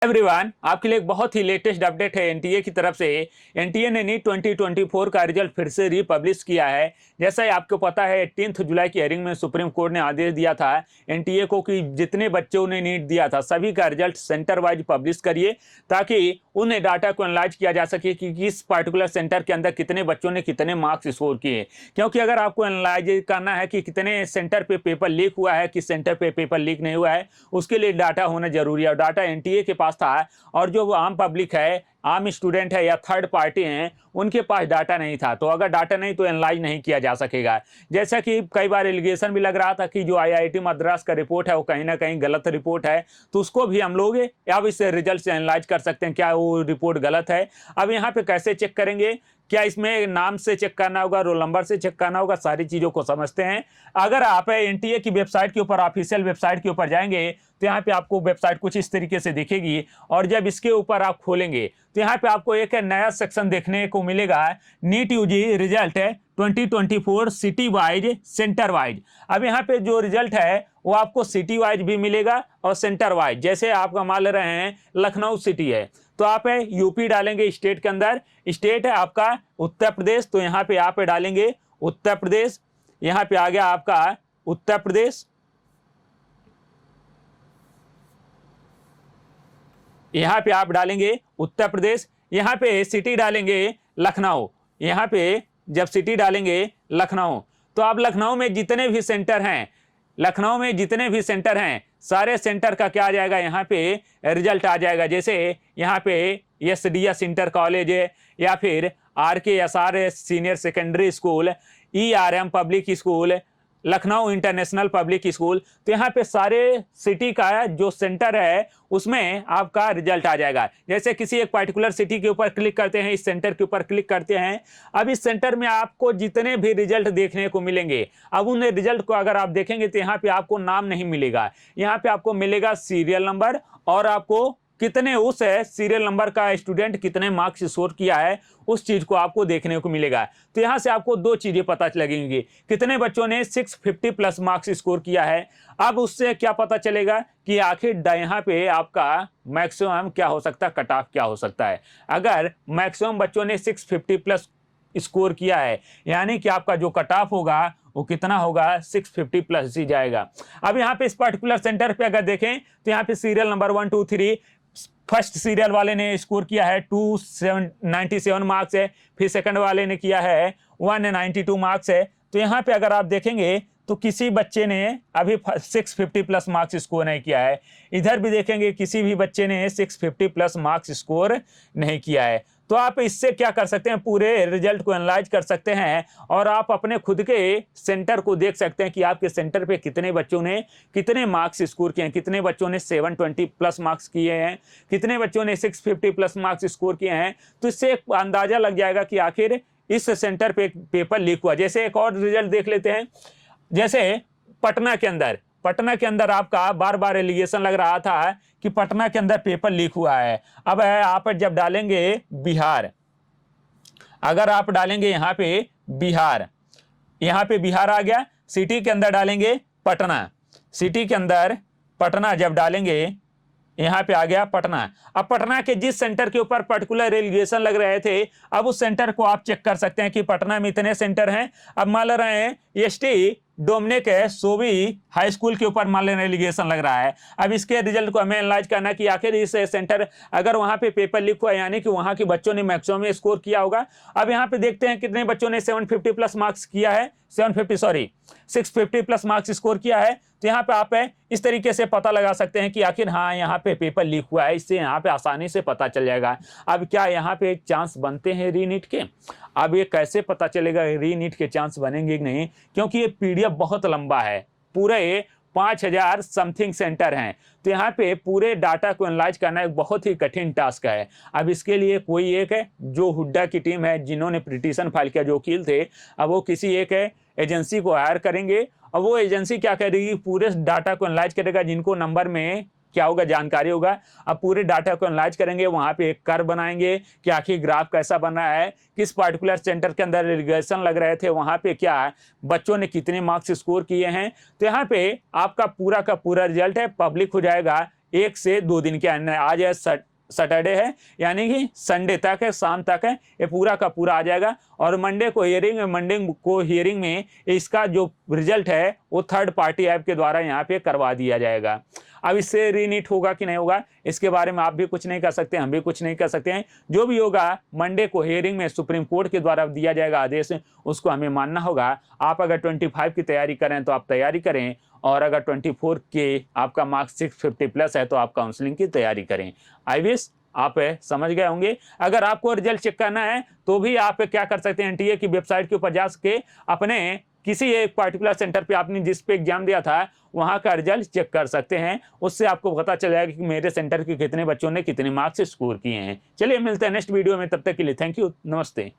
Everyone, आपके लिए एक बहुत ही लेटेस्ट अपडेट है एनटीए की तरफ से। एनटीए ने नीट 2024 का रिजल्ट फिर से रिपब्लिश किया है। जैसा ही आपको पता है 18 जुलाई की हियरिंग में सुप्रीम कोर्ट ने आदेश दिया था एनटीए को कि जितने बच्चों ने नीट दिया था सभी का रिजल्ट सेंटर वाइज पब्लिश करिए, ताकि उन्हें डाटा को एनालाइज किया जा सके कि किस पार्टिकुलर सेंटर के अंदर कितने बच्चों ने कितने मार्क्स स्कोर किए। क्योंकि अगर आपको एनालाइज करना है कि कितने सेंटर पे पेपर लीक हुआ है, किस सेंटर पे पेपर लीक नहीं हुआ है, उसके लिए डाटा होना जरूरी है। और डाटा एनटीए के पास था, और जो आम पब्लिक है, आम स्टूडेंट है या थर्ड पार्टी हैं, उनके पास डाटा नहीं था। तो अगर डाटा नहीं तो एनालाइज नहीं किया जा सकेगा। जैसा कि कई बार एलिगेशन भी लग रहा था कि जो आईआईटी मद्रास का रिपोर्ट है वो कहीं ना कहीं गलत रिपोर्ट है, तो उसको भी हम लोग अब इस रिजल्ट से एनालाइज कर सकते हैं क्या वो रिपोर्ट गलत है। अब यहाँ पे कैसे चेक करेंगे? क्या इसमें नाम से चेक करना होगा, रोल नंबर से चेक करना होगा, सारी चीज़ों को समझते हैं। अगर आप एनटीए की वेबसाइट के ऊपर, ऑफिशियल वेबसाइट के ऊपर जाएंगे तो यहाँ पे आपको वेबसाइट कुछ इस तरीके से दिखेगी। और जब इसके ऊपर आप खोलेंगे तो यहाँ पे आपको एक नया सेक्शन देखने को मिलेगा, NEET UG result 2024 city wise centre wise. अब यहाँ पे जो रिजल्ट है वो आपको सिटी वाइज भी मिलेगा और सेंटर वाइज। जैसे आप मान ले रहे हैं लखनऊ सिटी है तो आप यूपी डालेंगे, स्टेट के अंदर स्टेट है आपका उत्तर प्रदेश, तो यहाँ पे आप डालेंगे उत्तर प्रदेश। यहाँ पे आ गया आपका उत्तर प्रदेश, यहाँ पे आप डालेंगे उत्तर प्रदेश। यहाँ पे सिटी डालेंगे लखनऊ। यहाँ पे जब सिटी डालेंगे लखनऊ तो आप लखनऊ में जितने भी सेंटर हैं, लखनऊ में जितने भी सेंटर हैं सारे सेंटर का क्या आ जाएगा, यहाँ पे रिजल्ट आ जाएगा। जैसे यहाँ पे एसडीएस इंटर कॉलेज है, या फिर RKSR senior secondary school, ERM public school, Lucknow international public school. तो यहाँ पे सारे सिटी का जो सेंटर है उसमें आपका रिजल्ट आ जाएगा। जैसे किसी एक पार्टिकुलर सिटी के ऊपर क्लिक करते हैं, इस सेंटर के ऊपर क्लिक करते हैं, अब इस सेंटर में आपको जितने भी रिजल्ट देखने को मिलेंगे, अब उन रिजल्ट को अगर आप देखेंगे तो यहाँ पे आपको नाम नहीं मिलेगा, यहाँ पे आपको मिलेगा सीरियल नंबर, और आपको कितने उस सीरियल नंबर का स्टूडेंट कितने मार्क्स स्कोर किया है उस चीज को आपको देखने को मिलेगा। तो यहां से आपको दो चीजें पता लगेंगी, कितने बच्चों ने 650 प्लस मार्क्स स्कोर किया है। अब उससे क्या पता चलेगा कि आखिर यहाँ पे आपका मैक्सिमम क्या हो सकता है, कट ऑफ क्या हो सकता है। अगर मैक्सिमम बच्चों ने 650 प्लस स्कोर किया है, यानी कि आपका जो कट ऑफ होगा वो कितना होगा, 650 प्लस ही जाएगा। अब यहाँ पे इस पर्टिकुलर सेंटर पे अगर देखें तो यहाँ पे सीरियल नंबर 1 2 3 फर्स्ट सीरियल वाले ने स्कोर किया है 297 मार्क्स है, फिर सेकंड वाले ने किया है 192 मार्क्स है। तो यहाँ पे अगर आप देखेंगे तो किसी बच्चे ने अभी 650 प्लस मार्क्स स्कोर नहीं किया है। इधर भी देखेंगे किसी भी बच्चे ने 650 प्लस मार्क्स स्कोर नहीं किया है। तो आप इससे क्या कर सकते हैं, पूरे रिजल्ट को एनालाइज कर सकते हैं और आप अपने खुद के सेंटर को देख सकते हैं कि आपके सेंटर पे कितने बच्चों ने कितने मार्क्स स्कोर किए हैं, कितने बच्चों ने 720 प्लस मार्क्स किए हैं, कितने बच्चों ने 650 प्लस मार्क्स स्कोर किए हैं। तो इससे एक अंदाजा लग जाएगा कि आखिर इस सेंटर पे पेपर लीक हुआ। जैसे एक और रिजल्ट देख लेते हैं, जैसे पटना के अंदर आपका बार बार एलिगेशन लग रहा था कि पटना के अंदर पेपर लीक हुआ है। अब आप जब डालेंगे बिहार, अगर आप डालेंगे यहाँ पे बिहार, यहाँ पे बिहार आ गया, सिटी के अंदर डालेंगे पटना, सिटी के अंदर पटना जब डालेंगे यहाँ पे आ गया पटना। अब पटना के जिस सेंटर के ऊपर पर्टिकुलर एलिगेशन लग रहे थे, अब उस सेंटर को आप चेक कर सकते हैं कि पटना में इतने सेंटर हैं। अब मान ले रहे हैं एसटी डोमिनिक सोवी हाई स्कूल के ऊपर मान लेना एलिगेशन लग रहा है। अब इसके रिजल्ट को हमें एनालाइज करना कि आखिर इस सेंटर अगर वहां पे पेपर लीक हुआ यानी कि वहां के बच्चों ने मैक्सिमम स्कोर किया होगा। अब यहाँ पे देखते हैं कितने बच्चों ने 750 प्लस मार्क्स किया है, 650 प्लस मार्क्स स्कोर किया है। तो यहाँ पे आप इस तरीके से पता लगा सकते हैं कि आखिर हाँ यहाँ पे पेपर लीक हुआ है, इससे यहाँ पे आसानी से पता चल जाएगा। अब क्या यहाँ पे चांस बनते हैं रीनीट के? अब ये कैसे पता चलेगा रीनीट के चांस बनेंगे कि नहीं, क्योंकि ये पीडीएफ बहुत लंबा है, पूरे 5000 समथिंग सेंटर हैं। तो यहाँ पे पूरे डाटा को एनालाइज करना एक बहुत ही कठिन टास्क है। अब इसके लिए कोई एक है जो हुड्डा की टीम है जिन्होंने पिटीशन फाइल किया, जो वकील थे, अब वो किसी एक एजेंसी को हायर करेंगे और वो एजेंसी क्या करेगी, पूरे डाटा को एनालाइज करेगा, जिनको नंबर में क्या होगा, जानकारी होगा। अब पूरे डाटा को एनालाइज करेंगे, वहां पे एक कर्व बनाएंगे कि आखिर ग्राफ कैसा बन रहा है, किस पार्टिकुलर सेंटर के अंदर एलिगेशन लग रहे थे वहां पे क्या बच्चों ने कितने मार्क्स स्कोर किए हैं। तो यहाँ पे आपका पूरा का पूरा रिजल्ट है पब्लिक हो जाएगा 1 से 2 दिन के अंदर। आज है सैटरडे है, यानी कि संडे तक है, शाम तक है, ये पूरा का पूरा आ जाएगा। और मंडे को हियरिंग में इसका जो रिजल्ट है वो थर्ड पार्टी ऐप के द्वारा यहाँ पे करवा दिया जाएगा। अब इससे रीनीट होगा कि नहीं होगा, इसके बारे में आप भी कुछ नहीं कर सकते, हम भी कुछ नहीं कर सकते हैं। जो भी होगा मंडे को हियरिंग में सुप्रीम कोर्ट के द्वारा दिया जाएगा आदेश, उसको हमें मानना होगा। आप अगर 25 की तैयारी करें तो आप तैयारी करें, और अगर 24 के आपका मार्क्स 650 प्लस है तो आप काउंसलिंग की तैयारी करें। आई विश आप समझ गए होंगे। अगर आपको रिजल्ट चेक करना है तो भी आप क्या कर सकते हैं, एनटीए की वेबसाइट के ऊपर जा सके अपने किसी एक पर्टिकुलर सेंटर पे आपने जिस पे एग्जाम दिया था वहां का रिजल्ट चेक कर सकते हैं। उससे आपको पता चल जाएगा कि मेरे सेंटर के कितने बच्चों ने कितने मार्क्स स्कोर किए हैं। चलिए मिलते हैं नेक्स्ट वीडियो में, तब तक के लिए थैंक यू, नमस्ते।